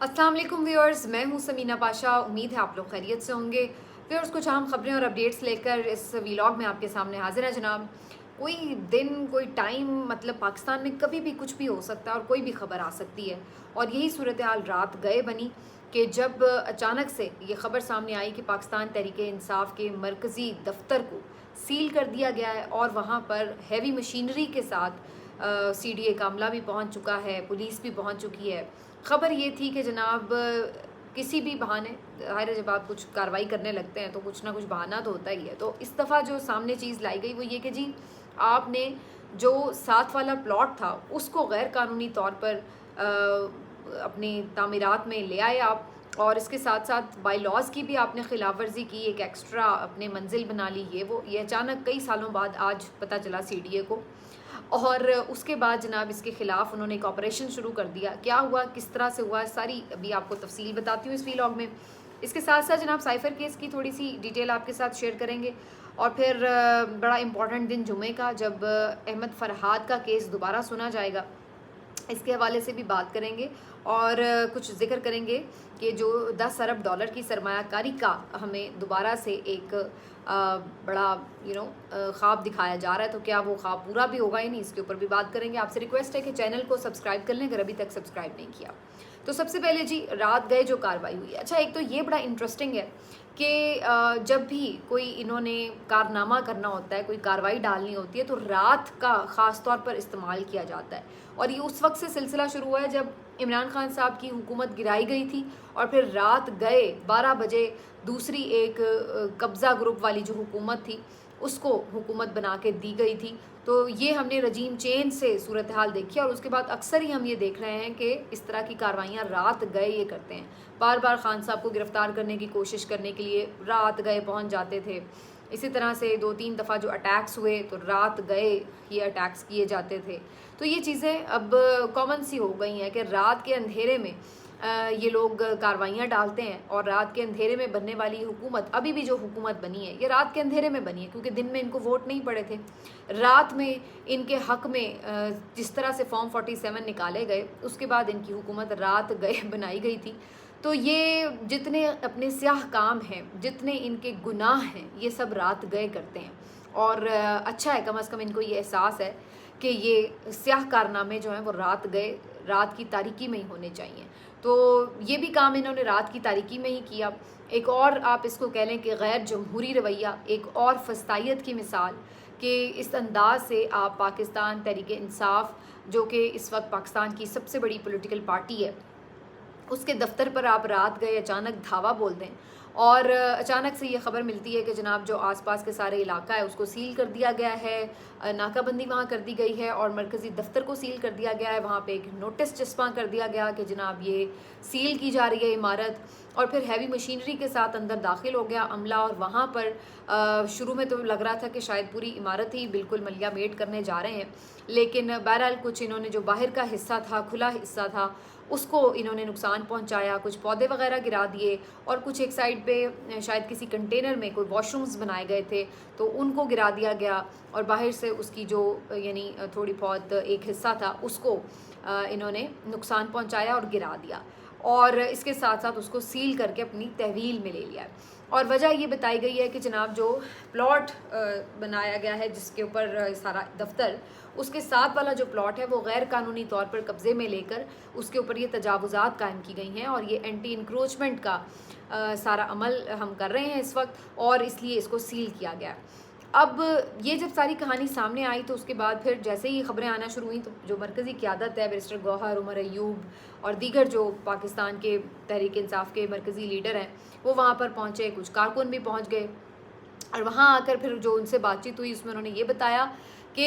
अस्सलाम वालेकुम व्यूअर्स, मैं हूं समीना पाशा। उम्मीद है आप लोग खैरियत से होंगे। व्यूअर्स, कुछ अहम खबरें और अपडेट्स लेकर इस व्लॉग में आपके सामने हाजिर है जनाब। कोई दिन कोई टाइम मतलब पाकिस्तान में कभी भी कुछ भी हो सकता है और कोई भी खबर आ सकती है। और यही सूरत हाल रात गए बनी कि जब अचानक से ये खबर सामने आई कि पाकिस्तान तहरीक इंसाफ के मरकज़ी दफ्तर को सील कर दिया गया है और वहाँ पर हैवी मशीनरी के साथ CDA का अमला भी पहुँच चुका है, पुलिस भी पहुँच चुकी है। ख़बर ये थी कि जनाब किसी भी बहाने, ज़ाहिर है जब आप कुछ कार्रवाई करने लगते हैं तो कुछ ना कुछ बहाना तो होता ही है। तो इस दफ़ा जो सामने चीज़ लाई गई वो ये कि जी आपने जो साथ वाला प्लॉट था उसको गैर कानूनी तौर पर अपनी तामीरात में ले आए आप, और इसके साथ साथ बाई लॉज की भी आपने खिलाफ वर्जी की, एक एक्स्ट्रा अपने मंजिल बना ली। ये अचानक कई सालों बाद आज पता चला CDA को। और उसके बाद जनाब इसके ख़िलाफ़ उन्होंने एक ऑपरेशन शुरू कर दिया। क्या हुआ, किस तरह से हुआ, सारी अभी आपको तफसील बताती हूँ इस व्लॉग में। इसके साथ साथ जनाब साइफ़र केस की थोड़ी सी डिटेल आपके साथ शेयर करेंगे। और फिर बड़ा इम्पॉर्टेंट दिन जुमे का, जब अहमद फरहाद का केस दोबारा सुना जाएगा, इसके हवाले से भी बात करेंगे। और कुछ जिक्र करेंगे कि जो $10 अरब की सरमायाकारी का हमें दोबारा से एक बड़ा ख्वाब दिखाया जा रहा है, तो क्या वो ख्वाब पूरा भी होगा या नहीं, इसके ऊपर भी बात करेंगे। आपसे रिक्वेस्ट है कि चैनल को सब्सक्राइब कर लें अगर अभी तक सब्सक्राइब नहीं किया। तो सबसे पहले जी रात गए जो कार्रवाई हुई। अच्छा, एक तो ये बड़ा इंटरेस्टिंग है कि जब भी कोई इन्होंने कारनामा करना होता है, कोई कार्रवाई डालनी होती है, तो रात का ख़ास तौर पर इस्तेमाल किया जाता है। और ये उस वक्त से सिलसिला शुरू हुआ है जब इमरान खान साहब की हुकूमत गिराई गई थी, और फिर रात गए 12 बजे दूसरी एक कब्ज़ा ग्रुप वाली जो हुकूमत थी उसको हुकूमत बना के दी गई थी। तो ये हमने रजीम चेंज से सूरत हाल देखी, और उसके बाद अक्सर ही हम ये देख रहे हैं कि इस तरह की कार्रवाइयाँ रात गए ये करते हैं। बार बार खान साहब को गिरफ़्तार करने की कोशिश करने के लिए रात गए पहुँच जाते थे। इसी तरह से 2-3 दफ़ा जो अटैक्स हुए तो रात गए ये अटैक्स किए जाते थे। तो ये चीज़ें अब कॉमन सी हो गई हैं कि रात के अंधेरे में ये लोग कार्रवाइयाँ डालते हैं। और रात के अंधेरे में बनने वाली हुकूमत, अभी भी जो हुकूमत बनी है, ये रात के अंधेरे में बनी है, क्योंकि दिन में इनको वोट नहीं पड़े थे। रात में इनके हक़ में जिस तरह से फॉर्म 47 निकाले गए, उसके बाद इनकी हुकूमत रात गए बनाई गई थी। तो ये जितने अपने स्याह काम हैं, जितने इनके गुनाह हैं, ये सब रात गए करते हैं। और अच्छा है, कम से कम इनको ये एहसास है कि ये स्याह कारनामे जो हैं वो रात गए, रात की तारीकी में ही होने चाहिए। तो ये भी काम इन्होंने रात की तारीकी में ही किया। एक और आप इसको कह लें कि गैर जमहूरी रवैया, एक और फस्तायत की मिसाल कि इस अंदाज से आप पाकिस्तान तहरीक इंसाफ, जो कि इस वक्त पाकिस्तान की सबसे बड़ी पॉलिटिकल पार्टी है, उसके दफ्तर पर आप रात गए अचानक धावा बोल दें। और अचानक से ये ख़बर मिलती है कि जनाब जो आसपास के सारे इलाका है उसको सील कर दिया गया है, नाकाबंदी वहाँ कर दी गई है, और मरकज़ी दफ्तर को सील कर दिया गया है। वहाँ पे एक नोटिस चस्पा कर दिया गया कि जनाब ये सील की जा रही है इमारत। और फिर हैवी मशीनरी के साथ अंदर दाखिल हो गया अमला, और वहाँ पर शुरू में तो लग रहा था कि शायद पूरी इमारत ही बिल्कुल मलिया मेट करने जा रहे हैं, लेकिन बहरहाल कुछ इन्होंने जो बाहर का हिस्सा था, खुला हिस्सा था, उसको इन्होंने नुकसान पहुंचाया। कुछ पौधे वगैरह गिरा दिए, और कुछ एक साइड पे शायद किसी कंटेनर में कोई वॉशरूम्स बनाए गए थे तो उनको गिरा दिया गया, और बाहर से उसकी जो यानी थोड़ी बहुत एक हिस्सा था उसको इन्होंने नुकसान पहुंचाया और गिरा दिया, और इसके साथ साथ उसको सील करके अपनी तहवील में ले लिया। और वजह ये बताई गई है कि जनाब जो प्लॉट बनाया गया है जिसके ऊपर सारा दफ्तर, उसके साथ वाला जो प्लॉट है वो गैर कानूनी तौर पर कब्ज़े में लेकर उसके ऊपर ये तजावुज़ात कायम की गई हैं, और ये एंटी इंक्रोचमेंट का सारा अमल हम कर रहे हैं इस वक्त, और इसलिए इसको सील किया गया। अब ये जब सारी कहानी सामने आई तो उसके बाद फिर जैसे ही खबरें आना शुरू हुई तो जो मरकज़ी क़यादत है, बैरिस्टर गौहर, उमर अयूब और दीगर जो पाकिस्तान के तहरीक इंसाफ के मरकज़ी लीडर हैं, वो वहाँ पर पहुँचे। कुछ कारकुन भी पहुँच गए, और वहाँ आकर फिर जो उनसे बातचीत हुई उसमें उन्होंने ये बताया कि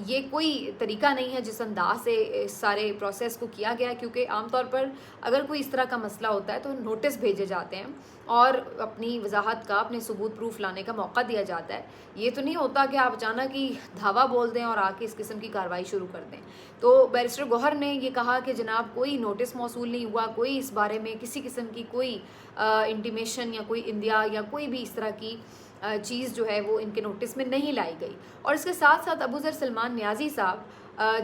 ये कोई तरीका नहीं है जिस अंदाज से इस सारे प्रोसेस को किया गया है, क्योंकि आमतौर पर अगर कोई इस तरह का मसला होता है तो नोटिस भेजे जाते हैं और अपनी वजाहत का, अपने सबूत प्रूफ लाने का मौका दिया जाता है। ये तो नहीं होता कि आप अचानक ही धावा बोल दें और आके इस किस्म की कार्रवाई शुरू कर दें। तो बैरिस्टर गौहर ने ये कहा कि जनाब कोई नोटिस मौसूल नहीं हुआ, कोई इस बारे में किसी किस्म की कोई इंटीमेशन या कोई इंदिया या कोई भी इस तरह की चीज़ जो है वो इनके नोटिस में नहीं लाई गई। और इसके साथ साथ अबू ज़र सलमान न्याज़ी साहब,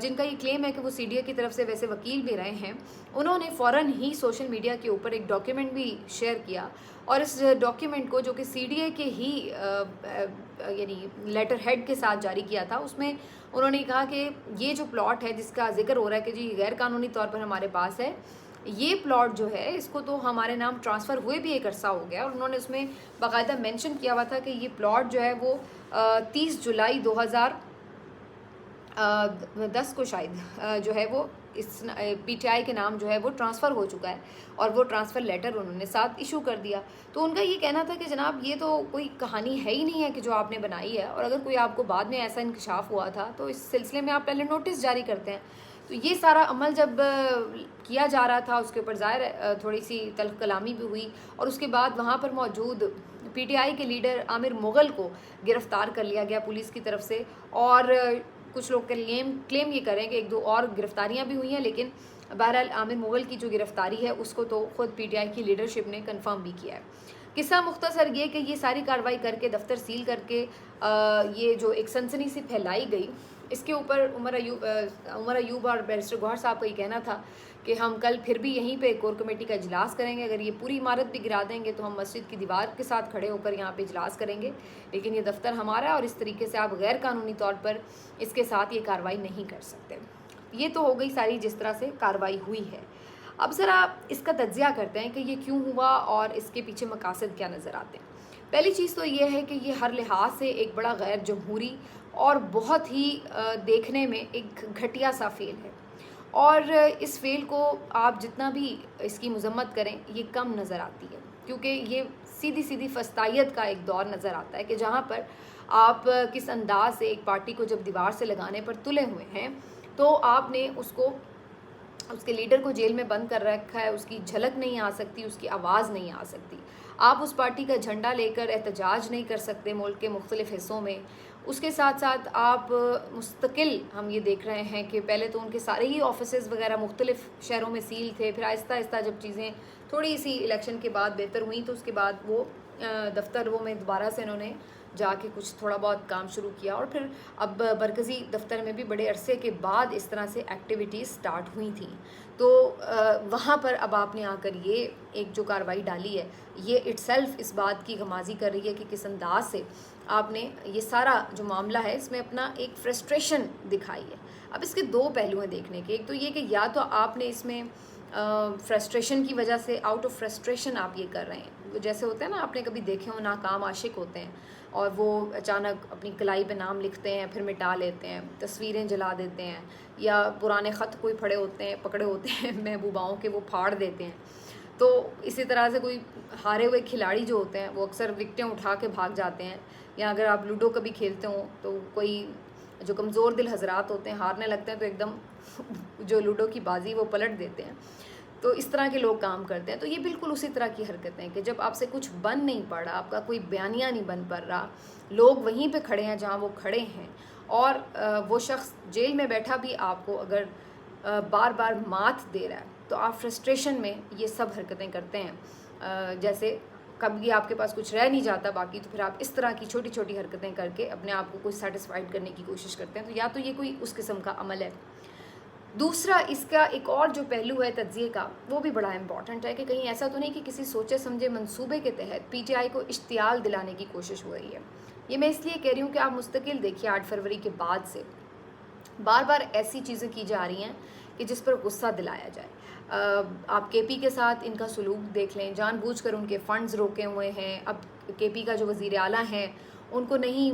जिनका ये क्लेम है कि वो सीडीए की तरफ से वैसे वकील भी रहे हैं, उन्होंने फ़ौरन ही सोशल मीडिया के ऊपर एक डॉक्यूमेंट भी शेयर किया। और इस डॉक्यूमेंट को, जो कि सीडीए के ही यानी लेटर हेड के साथ जारी किया था, उसमें उन्होंने कहा कि ये जो प्लॉट है जिसका जिक्र हो रहा है कि जी गैर कानूनी तौर पर हमारे पास है, ये प्लॉट जो है इसको तो हमारे नाम ट्रांसफ़र हुए भी एक अरसा हो गया। और उन्होंने उसमें बाकायदा मेंशन किया हुआ था कि ये प्लॉट जो है वो 30 जुलाई 2010 को शायद जो है वो इस पीटीआई के नाम जो है वो ट्रांसफ़र हो चुका है, और वो ट्रांसफ़र लेटर उन्होंने साथ इशू कर दिया। तो उनका ये कहना था कि जनाब ये तो कोई कहानी है ही नहीं है कि जो आपने बनाई है, और अगर कोई आपको बाद में ऐसा इंकशाफ हुआ था तो इस सिलसिले में आप पहले नोटिस जारी करते हैं। तो ये सारा अमल जब किया जा रहा था, उसके ऊपर ज़ाहिर थोड़ी सी तल्ख़ कलामी भी हुई, और उसके बाद वहाँ पर मौजूद पीटीआई के लीडर आमिर मुग़ल को गिरफ़्तार कर लिया गया पुलिस की तरफ से। और कुछ लोग क्लेम ये करें कि 1-2 और गिरफ़्तारियाँ भी हुई हैं, लेकिन बहरहाल आमिर मुग़ल की जो गिरफ़्तारी है उसको तो ख़ुद पीटीआई की लीडरशिप ने कन्फर्म भी किया है। किस्सा मुख्तसर ये कि ये सारी कार्रवाई करके, दफ्तर सील करके, ये जो एक सनसनी सी फैलाई गई, इसके ऊपर उमर अयूब और बैरिस्टर गौहर साहब का ये कहना था कि हम कल फिर भी यहीं पे कोर कमेटी का इजलास करेंगे, अगर ये पूरी इमारत भी गिरा देंगे तो हम मस्जिद की दीवार के साथ खड़े होकर यहाँ पे इजलास करेंगे, लेकिन ये दफ्तर हमारा है और इस तरीके से आप गैर कानूनी तौर पर इसके साथ ये कार्रवाई नहीं कर सकते। ये तो हो गई सारी जिस तरह से कार्रवाई हुई है। अब ज़रा इसका तज्ज़िया करते हैं कि ये क्यों हुआ और इसके पीछे मकासद क्या नज़र आते हैं। पहली चीज़ तो ये है कि ये हर लिहाज से एक बड़ा गैर जमहूरी और बहुत ही देखने में एक घटिया सा फेल है, और इस फेल को आप जितना भी इसकी मजम्मत करें ये कम नज़र आती है, क्योंकि ये सीधी सीधी फस्तायत का एक दौर नज़र आता है कि जहाँ पर आप किस अंदाज से एक पार्टी को जब दीवार से लगाने पर तुले हुए हैं, तो आपने उसके लीडर को जेल में बंद कर रखा है, उसकी झलक नहीं आ सकती, उसकी आवाज़ नहीं आ सकती। आप उस पार्टी का झंडा लेकर एहतजाज नहीं कर सकते मुल्क के मुख्तलिफ़ हिस्सों में। उसके साथ साथ आप मुस्तकिल, हम ये देख रहे हैं कि पहले तो उनके सारे ही ऑफिसेज़ वगैरह मुख्तलिफ़ शहरों में सील थे, फिर आहिस्ता आहिस्ता जब चीज़ें थोड़ी सी इलेक्शन के बाद बेहतर हुई तो उसके बाद वो दफ्तरों में दोबारा से इन्होंने जाके कुछ थोड़ा बहुत काम शुरू किया, और फिर अब मरकज़ी दफ्तर में भी बड़े अरसे के बाद इस तरह से एक्टिविटीज़ स्टार्ट हुई थी। तो वहाँ पर अब आपने आकर ये एक जो कार्रवाई डाली है, ये इट्सेल्फ इस बात की गमाज़ी कर रही है कि किस अंदाज से आपने ये सारा जो मामला है इसमें अपना एक फ्रस्ट्रेशन दिखाई है। अब इसके दो पहलू हैं देखने के, एक तो ये कि या तो आपने इसमें फ्रस्ट्रेशन की वजह से, आउट ऑफ फ्रस्ट्रेशन आप ये कर रहे हैं, जैसे होते हैं ना, आपने कभी देखे हो नाकाम आशिक होते हैं और वो अचानक अपनी कलाई पे नाम लिखते हैं, फिर मिटा लेते हैं, तस्वीरें जला देते हैं, या पुराने ख़त कोई पकड़े होते हैं महबूबाओं के, वो फाड़ देते हैं। तो इसी तरह से कोई हारे हुए खिलाड़ी जो होते हैं वो अक्सर विकटें उठा के भाग जाते हैं, या अगर आप लूडो कभी खेलते हो तो कोई जो कमज़ोर दिल हजरात होते हैं हारने लगते हैं तो एकदम जो लूडो की बाजी वो पलट देते हैं। तो इस तरह के लोग काम करते हैं। तो ये बिल्कुल उसी तरह की हरकतें हैं कि जब आपसे कुछ बन नहीं पड़ रहा, आपका कोई बयानिया नहीं बन पड़ रहा, लोग वहीं पे खड़े हैं जहाँ वो खड़े हैं, और वो शख्स जेल में बैठा भी आपको अगर बार बार मात दे रहा है, तो आप फ्रस्ट्रेशन में ये सब हरकतें करते हैं। जैसे कभी आपके पास कुछ रह नहीं जाता बाकी, तो फिर आप इस तरह की छोटी छोटी हरकतें करके अपने आप को कोई सेटिस्फाइड करने की कोशिश करते हैं। तो या तो ये कोई उस किस्म का अमल है। दूसरा, इसका एक और जो पहलू है तज्ज़िये का, वो भी बड़ा इम्पॉर्टेंट है कि कहीं ऐसा तो नहीं कि किसी सोचे समझे मंसूबे के तहत पीटीआई को इश्तियाल दिलाने की कोशिश हो रही है। ये मैं इसलिए कह रही हूँ कि आप मुस्तकिल देखिए 8 फरवरी के बाद से बार बार ऐसी चीज़ें की जा रही हैं कि जिस पर गुस्सा दिलाया जाए। आप केपी के साथ इनका सलूक देख लें, जानबूझकर उनके फ़ंड्स रोके हुए हैं। अब केपी का जो वज़ीर आला हैं उनको नहीं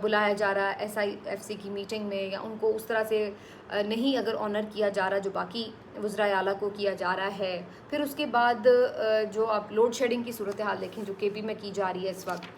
बुलाया जा रहा SIFC की मीटिंग में, या उनको उस तरह से नहीं अगर ऑनर किया जा रहा जो बाकी वज़राए आला को किया जा रहा है। फिर उसके बाद जो आप लोड शेडिंग की सूरत हाल देखें जो केपी में की जा रही है इस वक्त।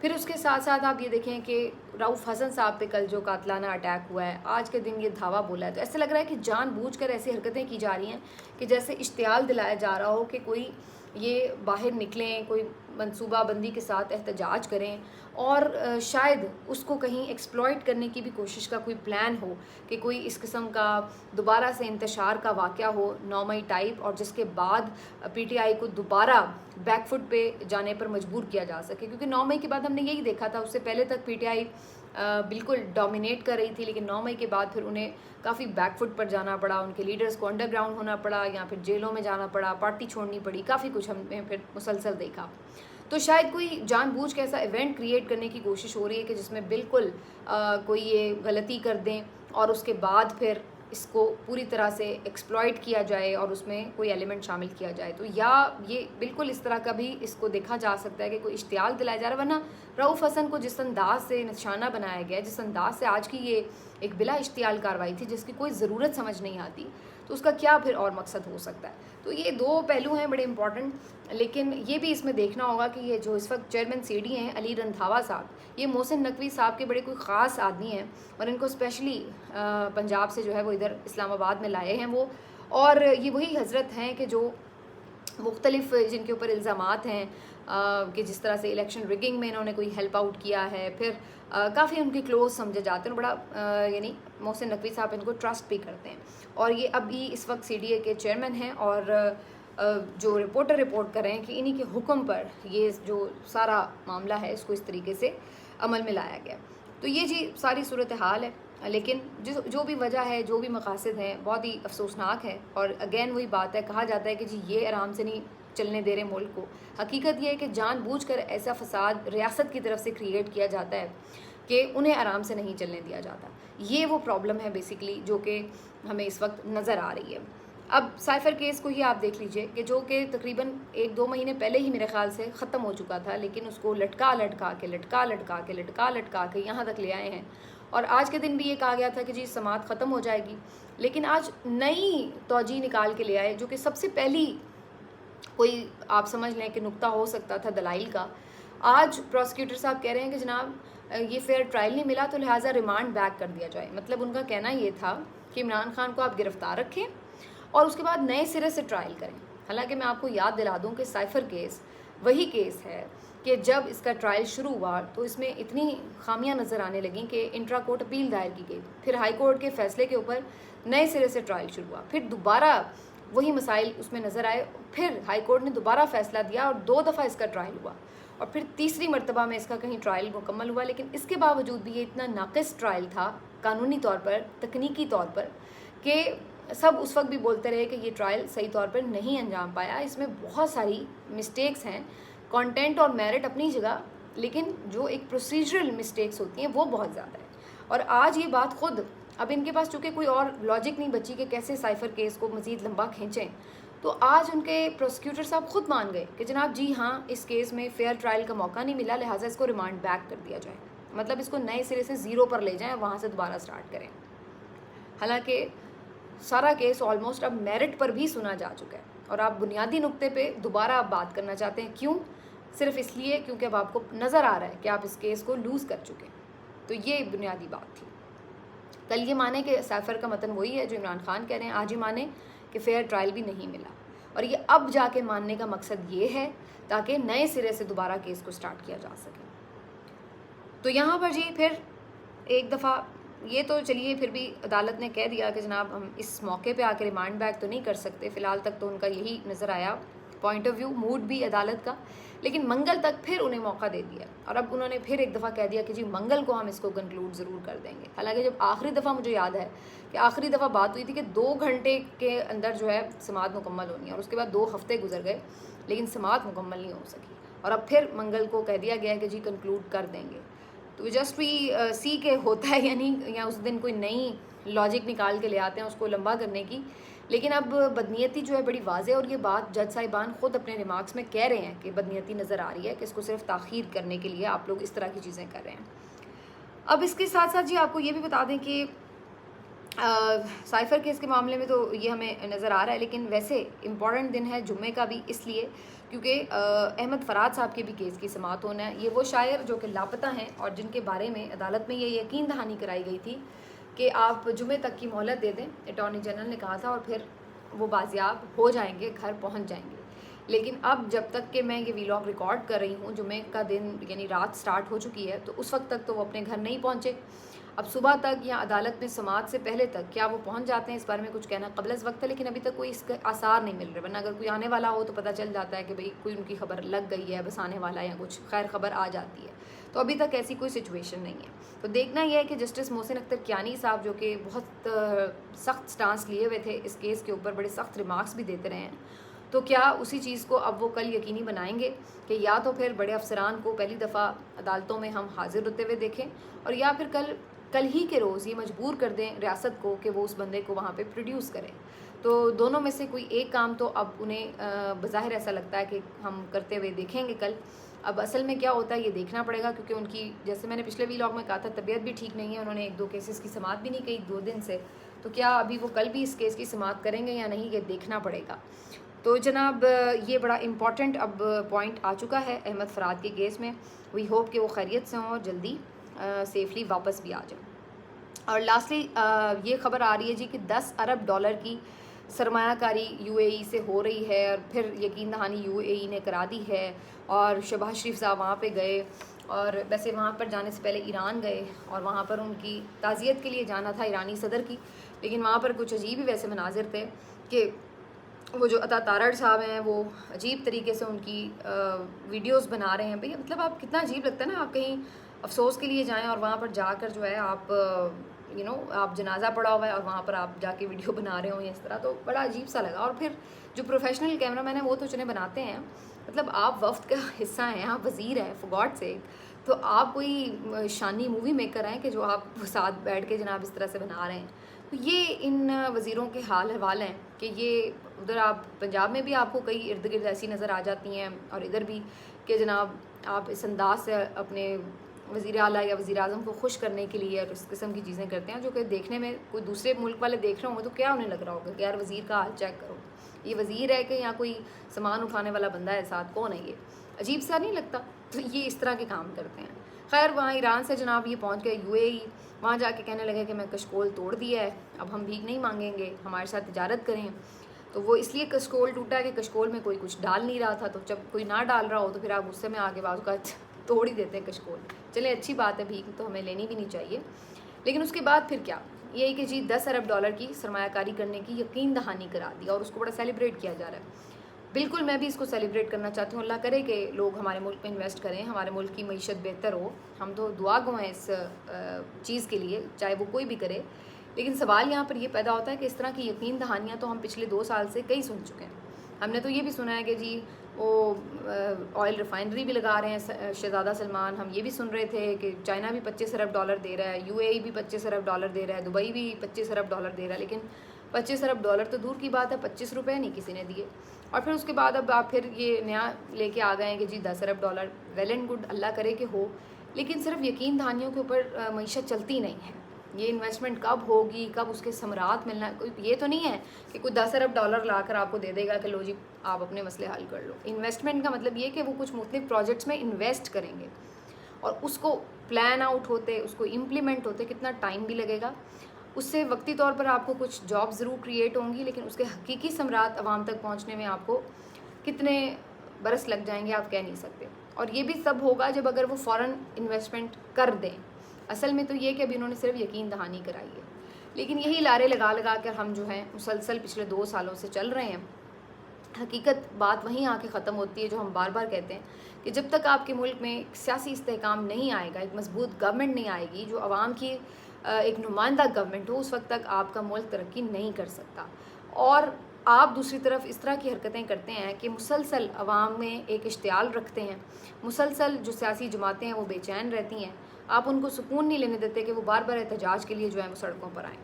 फिर उसके साथ साथ आप ये देखें कि रऊफ़ हसन साहब पे कल जो कातलाना अटैक हुआ है, आज के दिन ये धावा बोला है, तो ऐसे लग रहा है कि जानबूझकर ऐसी हरकतें की जा रही हैं कि जैसे इश्तियाल दिलाया जा रहा हो कि कोई ये बाहर निकलें, कोई मंसूबाबंदी के साथ एहतजाज करें और शायद उसको कहीं एक्सप्लॉइट करने की भी कोशिश का कोई प्लान हो कि कोई इस किस्म का दोबारा से इंतशार का वाक़या हो 9 मई टाइप, और जिसके बाद पीटीआई को दोबारा बैकफुट पे जाने पर मजबूर किया जा सके। क्योंकि 9 मई के बाद हमने यही देखा था, उससे पहले तक पीटीआई बिल्कुल डोमिनेट कर रही थी, लेकिन 9 मई के बाद फिर उन्हें काफ़ी बैकफुट पर जाना पड़ा, उनके लीडर्स को अंडरग्राउंड होना पड़ा या फिर जेलों में जाना पड़ा, पार्टी छोड़नी पड़ी, काफ़ी कुछ हमने फिर मुसलसल देखा। तो शायद कोई जानबूझ के ऐसा इवेंट क्रिएट करने की कोशिश हो रही है कि जिसमें बिल्कुल कोई ये गलती कर दें और उसके बाद फिर इसको पूरी तरह से एक्सप्लॉइट किया जाए और उसमें कोई एलिमेंट शामिल किया जाए। तो या ये बिल्कुल इस तरह का भी इसको देखा जा सकता है कि कोई इश्तियाल दिलाया जा रहा है, वरना रऊफ़ हसन को जिस अंदाज से निशाना बनाया गया, जिस अंदाज से आज की ये एक बिला इश्तियाल कार्रवाई थी जिसकी कोई ज़रूरत समझ नहीं आती, तो उसका क्या फिर और मकसद हो सकता है। तो ये दो पहलू हैं बड़े इंपॉर्टेंट, लेकिन ये भी इसमें देखना होगा कि ये जो इस वक्त चेयरमैन सीडी हैं अली रंधावा साहब, ये मोहसिन नकवी साहब के बड़े कोई ख़ास आदमी हैं और इनको स्पेशली पंजाब से जो है वो इधर इस्लामाबाद में लाए हैं वो, और ये वही हज़रत हैं कि जो मुख्तलिफ जिनके ऊपर इल्ज़ामात हैं कि जिस तरह से इलेक्शन रिगिंग में इन्होंने कोई हेल्प आउट किया है, फिर काफ़ी उनके क्लोज समझे जाते हैं, बड़ा यानी मोहसिन नकवी साहब इनको ट्रस्ट भी करते हैं। और ये अभी इस वक्त सीडीए के चेयरमैन हैं और जो रिपोर्टर रिपोर्ट कर रहे हैं कि इन्हीं के हुक्म पर ये जो सारा मामला है इसको इस तरीके से अमल में लाया गया। तो ये जी सारी सूरत हाल है, लेकिन जो भी वजह है, जो भी मकासद हैं, बहुत ही अफसोसनाक है। और अगेन वही बात है, कहा जाता है कि जी ये आराम से नहीं चलने दे रहे मुल्क को। हकीकत ये है कि जानबूझकर ऐसा फसाद रियासत की तरफ से क्रिएट किया जाता है कि उन्हें आराम से नहीं चलने दिया जाता। ये वो प्रॉब्लम है बेसिकली जो कि हमें इस वक्त नज़र आ रही है। अब साइफ़र केस को ही आप देख लीजिए कि जो कि तकरीबन 1-2 महीने पहले ही मेरे ख़्याल से ख़त्म हो चुका था, लेकिन उसको लटका लटका के यहाँ तक ले आए हैं। और आज के दिन भी ये कहा गया था कि जी समात ख़त्म हो जाएगी, लेकिन आज नई तौजी निकाल के ले आए जो कि सबसे पहली कोई आप समझ लें कि नुक्ता हो सकता था दलाइल का। आज प्रोसिक्यूटर साहब कह रहे हैं कि जनाब ये फेयर ट्रायल नहीं मिला तो लिहाजा रिमांड बैक कर दिया जाए। मतलब उनका कहना ये था कि इमरान खान को आप गिरफ़्तार रखें और उसके बाद नए सिरे से ट्रायल करें। हालांकि मैं आपको याद दिला दूं कि साइफ़र केस वही केस है कि जब इसका ट्रायल शुरू हुआ तो इसमें इतनी खामियां नज़र आने लगीं कि इंट्रा कोर्ट अपील दायर की गई, फिर हाई कोर्ट के फैसले के ऊपर नए सिरे से ट्रायल शुरू हुआ, फिर दोबारा वही मसाइल उसमें नज़र आए, फिर हाई कोर्ट ने दोबारा फ़ैसला दिया और 2 दफ़ा इसका ट्रायल हुआ और फिर तीसरी मरतबा में इसका कहीं ट्रायल मुकम्मल हुआ। लेकिन इसके बावजूद भी ये इतना नाक़िस ट्रायल था कानूनी तौर पर, तकनीकी तौर पर, कि सब उस वक्त भी बोलते रहे कि ये ट्रायल सही तौर पर नहीं अंजाम पाया, इसमें बहुत सारी मिस्टेक्स हैं। कंटेंट और मेरिट अपनी जगह, लेकिन जो एक प्रोसीजरल मिस्टेक्स होती हैं वो बहुत ज़्यादा है। और आज ये बात खुद, अब इनके पास चूँकि कोई और लॉजिक नहीं बची कि कैसे साइफ़र केस को मज़ीद लंबा खींचें, तो आज उनके प्रोसिक्यूटर साहब खुद मान गए कि जनाब जी हाँ, इस केस में फ़ेयर ट्रायल का मौका नहीं मिला, लिहाजा इसको रिमांड बैक कर दिया जाए। मतलब इसको नए सिरे से ज़ीरो पर ले जाएं, वहाँ से दोबारा स्टार्ट करें। हालांकि सारा केस ऑलमोस्ट अब मेरिट पर भी सुना जा चुका है और आप बुनियादी नुक्ते पे दोबारा आप बात करना चाहते हैं। क्यों? सिर्फ इसलिए क्योंकि अब आपको नज़र आ रहा है कि आप इस केस को लूज़ कर चुके हैं। तो ये बुनियादी बात थी। कल ये माने कि साइफ़र का मतन वही है जो इमरान खान कह रहे हैं, आज ही माने कि फ़ेयर ट्रायल भी नहीं मिला, और ये अब जाके मानने का मकसद ये है ताकि नए सिरे से दोबारा केस को स्टार्ट किया जा सके। तो यहाँ पर जी फिर एक दफ़ा ये तो चलिए फिर भी अदालत ने कह दिया कि जनाब हम इस मौके पे आकर रिमांड बैक तो नहीं कर सकते, फ़िलहाल तक तो उनका यही नज़र आया पॉइंट ऑफ व्यू, मूड भी अदालत का, लेकिन मंगल तक फिर उन्हें मौका दे दिया और अब उन्होंने फिर एक दफ़ा कह दिया कि जी मंगल को हम इसको कंक्लूड ज़रूर कर देंगे। हालांकि जब आखिरी दफ़ा मुझे याद है कि आखिरी दफ़ा बात हुई थी कि 2 घंटे के अंदर जो है समात मुकम्मल होनी है और उसके बाद 2 हफ्ते गुजर गए, लेकिन समात मुकम्मल नहीं हो सकी और अब फिर मंगल को कह दिया गया कि जी कंक्लूड कर देंगे। तो जस्ट वी सी के होता है यानी या उस दिन कोई नई लॉजिक निकाल के ले आते हैं उसको लंबा करने की। लेकिन अब बदनीयती जो है बड़ी वाज़ेह, और ये बात जज साहिबान ख़ुद अपने रिमार्क्स में कह रहे हैं कि बदनीयती नज़र आ रही है कि इसको सिर्फ ताख़ीर करने के लिए आप लोग इस तरह की चीज़ें कर रहे हैं। अब इसके साथ साथ जी आपको ये भी बता दें कि साइफ़र केस के मामले में तो ये हमें नज़र आ रहा है, लेकिन वैसे इम्पॉर्टेंट दिन है जुम्मे का भी, इसलिए क्योंकि अहमद फ़राद साहब के भी केस की समाअत होना है। ये वो शायर जो कि लापता हैं और जिनके बारे में अदालत में ये यकीन दहानी कराई गई थी कि आप जुमे तक की मोहलत दे दें, अटॉर्नी जनरल ने कहा था, और फिर वो बाजियाब हो जाएंगे, घर पहुंच जाएंगे। लेकिन अब जब तक कि मैं ये वीलॉग रिकॉर्ड कर रही हूँ, जुमे का दिन यानी रात स्टार्ट हो चुकी है, तो उस वक्त तक तो वो अपने घर नहीं पहुँचे। अब सुबह तक या अदालत में समाअत से पहले तक क्या वो पहुंच जाते हैं, इस बारे में कुछ कहना क़ब्ल वक्त है, लेकिन अभी तक कोई इसके आसार नहीं मिल रहे। वरना अगर कोई आने वाला हो तो पता चल जाता है कि भाई कोई उनकी खबर लग गई है, बस आने वाला है या कुछ खैर खबर आ जाती है। तो अभी तक ऐसी कोई सिचुएशन नहीं है। तो देखना यह है कि जस्टिस मोहसिन अख्तर कियानी साहब, जो कि बहुत सख्त स्टांस लिए हुए थे इस केस के ऊपर, बड़े सख्त रिमार्क्स भी देते रहे हैं, तो क्या उसी चीज़ को अब वो कल यकीनी बनाएंगे कि या तो फिर बड़े अफसरान को पहली दफ़ा अदालतों में हम हाजिर होते हुए देखें, और या फिर कल ही के रोज़ ये मजबूर कर दें रियासत को कि वो उस बंदे को वहाँ पे प्रोड्यूस करें। तो दोनों में से कोई एक काम तो अब उन्हें बज़ाहिर ऐसा लगता है कि हम करते हुए देखेंगे कल। अब असल में क्या होता है ये देखना पड़ेगा, क्योंकि उनकी, जैसे मैंने पिछले व्लॉग में कहा था, तबीयत भी ठीक नहीं है। उन्होंने 1-2 केसेस की समाअत भी नहीं की 2 दिन से। तो क्या अभी वो कल भी इस केस की समाअत करेंगे या नहीं, ये देखना पड़ेगा। तो जनाब ये बड़ा इम्पॉर्टेंट अब पॉइंट आ चुका है अहमद फराद के केस में। वी होप कि वो खैरियत से हों और जल्दी सेफली वापस भी आ जाए। और लास्टली ये ख़बर आ रही है जी कि 10 अरब डॉलर की सरमायाकारी यूएई से हो रही है, और फिर यकीन दहानी यूएई ने करा दी है। और शहबाज शरीफ साहब वहाँ पे गए, और वैसे वहाँ पर जाने से पहले ईरान गए, और वहाँ पर उनकी ताज़ियत के लिए जाना था ईरानी सदर की, लेकिन वहाँ पर कुछ अजीब ही वैसे मनाजिर थे कि वो जो अता तारड़ साहब हैं वो अजीब तरीके से उनकी वीडियोस बना रहे हैं। भाई मतलब आप, कितना अजीब लगता है ना, आप कहीं अफसोस के लिए जाएं और वहाँ पर जाकर जो है आप आप जनाजा पड़ा हुआ है और वहाँ पर आप जाके वीडियो बना रहे हो इस तरह, तो बड़ा अजीब सा लगा। और फिर जो प्रोफेशनल कैमरा मैन है वो तो चुने बनाते हैं, मतलब आप वफ्द का हिस्सा हैं, आप वज़ीर हैं फॉर गॉड सेक, तो आप कोई शानी मूवी मेकर हैं कि जो आप साथ बैठ के जनाब इस तरह से बना रहे हैं। तो ये इन वज़ीरों के हाल हवाल हैं कि ये उधर, आप पंजाब में भी आपको कई इर्द गिर्द ऐसी नज़र आ जाती हैं, और इधर भी कि जनाब आप इस अंदाज से अपने वज़ीर आला या वज़ीर आज़म को खुश करने के लिए और इस किस्म की चीज़ें करते हैं, जो कि देखने में कोई दूसरे मुल्क वाले देख रहे होंगे तो क्या उन्हें लग रहा होगा कि यार वज़ीर का हाल चेक करो, ये वज़ीर है कि या कोई सामान उठाने वाला बंदा है साथ, कौन है ये, अजीब सा नहीं लगता। तो ये इस तरह के काम करते हैं। खैर वहाँ ईरान से जनाब ये पहुँच गए यूएई, वहाँ जाके कहने लगे कि मैं कशकोल तोड़ दिया है, अब हम भीख नहीं मांगेंगे, हमारे साथ तिजारत करें। तो वो इसलिए कशकोल टूटा कि कशकोल में कोई कुछ डाल नहीं रहा था, तो जब कोई ना डाल रहा हो तो फिर आप गुस्से में आके बाजू का तोड़ ही देते हैं कशकोल। चले अच्छी बात है, भीख तो हमें लेनी भी नहीं चाहिए। लेकिन उसके बाद फिर क्या, यही कि जी 10 अरब डॉलर की सरमायाकारी करने की यकीन दहानी करा दी, और उसको बड़ा सेलिब्रेट किया जा रहा है। बिल्कुल मैं भी इसको सेलिब्रेट करना चाहती हूँ। अल्लाह करे कि लोग हमारे मुल्क में इन्वेस्ट करें, हमारे मुल्क की मईशत बेहतर हो। हम तो दुआ गो हैं इस चीज़ के लिए, चाहे वो कोई भी करे। लेकिन सवाल यहाँ पर ये पैदा होता है कि इस तरह की यकीन दहानियाँ तो हम पिछले 2 साल से कई सुन चुके हैं। हमने तो ये भी सुना है कि जी वो ऑयल रिफाइनरी भी लगा रहे हैं शहज़ादा सलमान। हम ये भी सुन रहे थे कि चाइना भी 25 अरब डॉलर दे रहा है, यूएई भी 25 अरब डॉलर दे रहा है, दुबई भी 25 अरब डॉलर दे रहा है। लेकिन 25 अरब डॉलर तो दूर की बात है, 25 रुपये नहीं किसी ने दिए। और फिर उसके बाद अब आप फिर ये नया लेके आ गए हैं कि जी 10 अरब डॉलर, वेल एंड गुड, अल्लाह करे कि हो। लेकिन सिर्फ यकीन दहानियों के ऊपर मईशत चलती नहीं है। ये इन्वेस्टमेंट कब होगी, कब उसके समरात मिलना, कोई ये तो नहीं है कि कोई 10 अरब डॉलर लाकर आपको दे देगा कि लो जी आप अपने मसले हल कर लो। इन्वेस्टमेंट का मतलब ये कि वो कुछ मुख्तलिफ प्रोजेक्ट्स में इन्वेस्ट करेंगे, और उसको प्लान आउट होते, उसको इम्प्लीमेंट होते कितना टाइम भी लगेगा। उससे वक्ती तौर पर आपको कुछ जॉब ज़रूर क्रिएट होंगी, लेकिन उसके हकीकी समरात अवाम तक पहुँचने में आपको कितने बरस लग जाएंगे आप कह नहीं सकते। और ये भी सब होगा जब अगर वो फ़ौरन इन्वेस्टमेंट कर दें। असल में तो ये कि अभी उन्होंने सिर्फ यकीन दहानी कराई है, लेकिन यही लारे लगा लगा कर हम जो हैं मुसलसल पिछले 2 सालों से चल रहे हैं। हकीकत बात वहीं आके ख़त्म होती है जो हम बार बार कहते हैं कि जब तक आपके मुल्क में सियासी इस्तेहकाम नहीं आएगा, एक मजबूत गवर्नमेंट नहीं आएगी जो आवाम की एक नुमाइंदा गवर्नमेंट हो, उस वक्त तक आपका मुल्क तरक्की नहीं कर सकता। और आप दूसरी तरफ इस तरह की हरकतें करते हैं कि मुसलसल आवाम में एक इश्तियाल रखते हैं, मुसलसल जो सियासी जमातें हैं वो बेचैन रहती हैं, आप उनको सुकून नहीं लेने देते कि वो बार बार एहतजाज के लिए जो है वो सड़कों पर आएँ।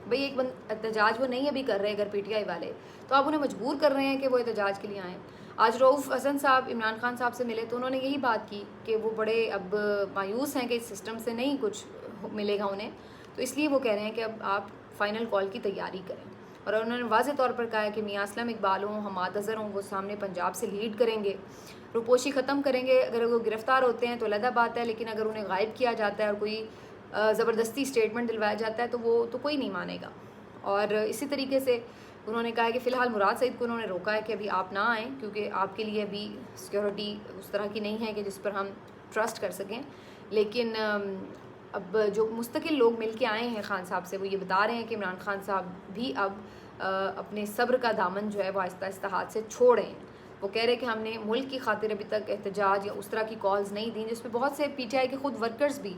भाई एक एहतजाज वो नहीं अभी कर रहे अगर पीटीआई वाले, तो आप उन्हें मजबूर कर रहे हैं कि वो एहतजाज के लिए आएँ। आज रऊफ़ हसन साहब इमरान खान साहब से मिले तो उन्होंने यही बात की कि वो बड़े अब मायूस हैं कि इस सिस्टम से नहीं कुछ मिलेगा उन्हें, तो इसलिए वो कह रहे हैं कि अब आप फ़ाइनल कॉल की तैयारी करें। और उन्होंने वाज़ेह तौर पर कहा है कि मियां असलम इकबाल हों, हमाद अज़हर हों, वो सामने पंजाब से लीड करेंगे, रुपोशी ख़त्म करेंगे। अगर वो गिरफ़्तार होते हैं तो अलग बात है, लेकिन अगर उन्हें गायब किया जाता है और कोई ज़बरदस्ती स्टेटमेंट दिलवाया जाता है तो वो तो कोई नहीं मानेगा। और इसी तरीके से उन्होंने कहा है कि फ़िलहाल मुराद सईद को उन्होंने रोका है कि अभी आप ना आएँ, क्योंकि आपके लिए अभी सिक्योरिटी उस तरह की नहीं है कि जिस पर हम ट्रस्ट कर सकें। लेकिन अब जो मुस्तकिल लोग मिल के आए हैं खान साहब से, वो ये बता रहे हैं कि इमरान खान साहब भी अब अपने सब्र का दामन जो है वो आहिस्ता आहिस्ता हाथ से छोड़ रहे हैं। वो कह रहे हैं कि हमने मुल्क की खातिर अभी तक एहतजाज या उस तरह की कॉल्स नहीं दी, जिसमें बहुत से PTI के खुद वर्कर्स भी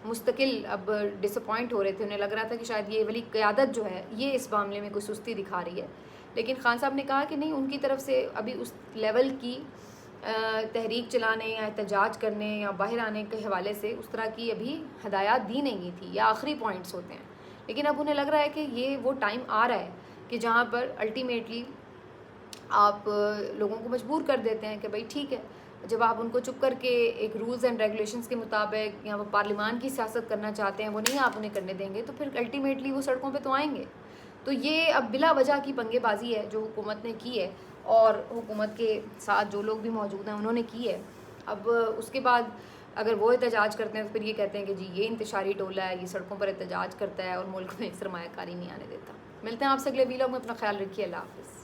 मुस्तकिल अब डिसअपॉइंट हो रहे थे। उन्हें लग रहा था कि शायद ये वाली क़यादत जो है ये इस मामले में कोई सुस्ती दिखा रही है। लेकिन खान साहब ने कहा कि नहीं, उनकी तरफ से अभी उस लेवल की तहरीक चलाने या एहतजाज करने या बाहर आने के हवाले से उस तरह की अभी हदायत दी नहीं थी, या आखिरी पॉइंट्स होते हैं। लेकिन अब उन्हें लग रहा है कि ये वो टाइम आ रहा है कि जहाँ पर अल्टीमेटली आप लोगों को मजबूर कर देते हैं कि भाई ठीक है, जब आप उनको चुप करके एक रूल्स एंड रेगुलेशंस के मुताबिक या वो पार्लिमान की सियासत करना चाहते हैं वो नहीं आप उन्हें करने देंगे, तो फिर अल्टीमेटली वो सड़कों पे तो आएंगे। तो ये अब बिला वजह की पंगेबाजी है जो हुकूमत ने की है, और हुकूमत के साथ जो लोग भी मौजूद हैं उन्होंने की है। अब उसके बाद अगर वो एहतजाज करते हैं तो फिर ये कहते हैं कि जी ये इंतशारी टोला है, ये सड़कों पर एहतजाज करता है और मुल्क में सरमायाकारी नहीं आने देता। मिलते हैं आपसे अगले वीलॉग में, अपना ख्याल रखिए, अल्लाह हाफ़िज़।